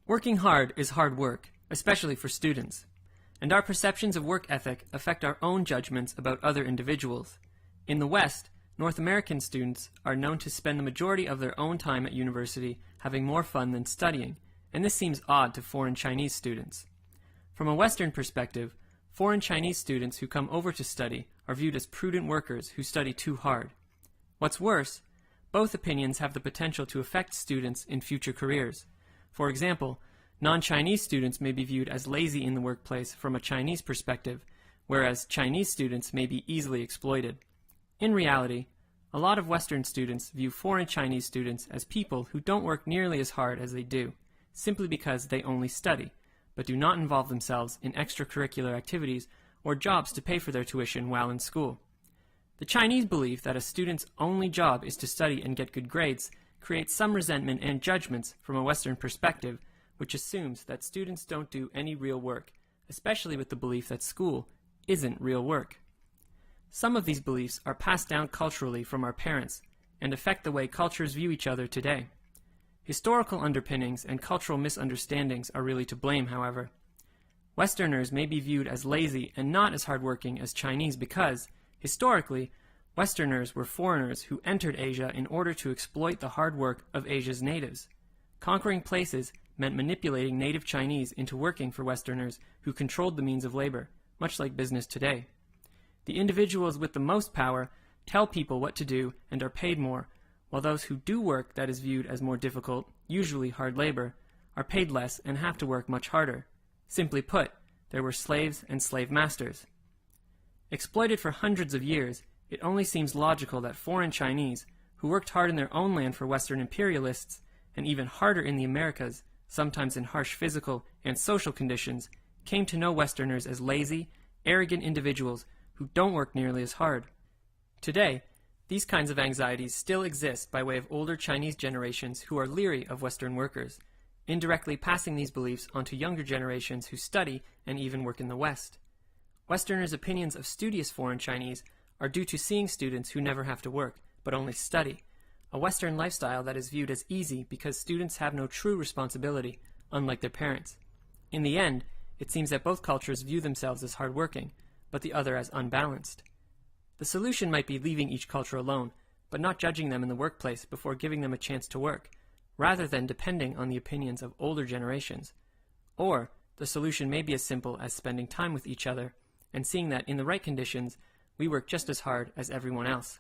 Working hard is hard work, especially for students, and our perceptions of work ethic affect our own judgments about other individuals. In the West, North American students are known to spend the majority of their own time at university having more fun than studying, and this seems odd to foreign Chinese students. From a Western perspective, foreign Chinese students who come over to study are viewed as prudent workers who study too hard. What's worse, both opinions have the potential to affect students in future careers. For example, non-Chinese students may be viewed as lazy in the workplace from a Chinese perspective, whereas Chinese students may be easily exploited. In reality, a lot of Western students view foreign Chinese students as people who don't work nearly as hard as they do, simply because they only study, but do not involve themselves in extracurricular activities or jobs to pay for their tuition while in school. The Chinese belief that a student's only job is to study and get good grades creates some resentment and judgments from a Western perspective, which assumes that students don't do any real work, especially with the belief that school isn't real work. Some of these beliefs are passed down culturally from our parents and affect the way cultures view each other today. Historical underpinnings and cultural misunderstandings are really to blame, however. Westerners may be viewed as lazy and not as hardworking as Chinese because, historically, Westerners were foreigners who entered Asia in order to exploit the hard work of Asia's natives. Conquering places meant manipulating native Chinese into working for Westerners who controlled the means of labor, much like business today. The individuals with the most power tell people what to do and are paid more, while those who do work that is viewed as more difficult, usually hard labor, are paid less and have to work much harder. Simply put, there were slaves and slave masters. Exploited for hundreds of years, it only seems logical that foreign Chinese, who worked hard in their own land for Western imperialists, and even harder in the Americas, sometimes in harsh physical and social conditions, came to know Westerners as lazy, arrogant individuals who don't work nearly as hard. Today, these kinds of anxieties still exist by way of older Chinese generations who are leery of Western workers, indirectly passing these beliefs onto younger generations who study and even work in the West. Westerners' opinions of studious foreign Chinese are due to seeing students who never have to work, but only study, a Western lifestyle that is viewed as easy because students have no true responsibility, unlike their parents. In the end, it seems that both cultures view themselves as hardworking, but the other as unbalanced. The solution might be leaving each culture alone, but not judging them in the workplace before giving them a chance to work, rather than depending on the opinions of older generations. Or, the solution may be as simple as spending time with each other and seeing that in the right conditions, we work just as hard as everyone else.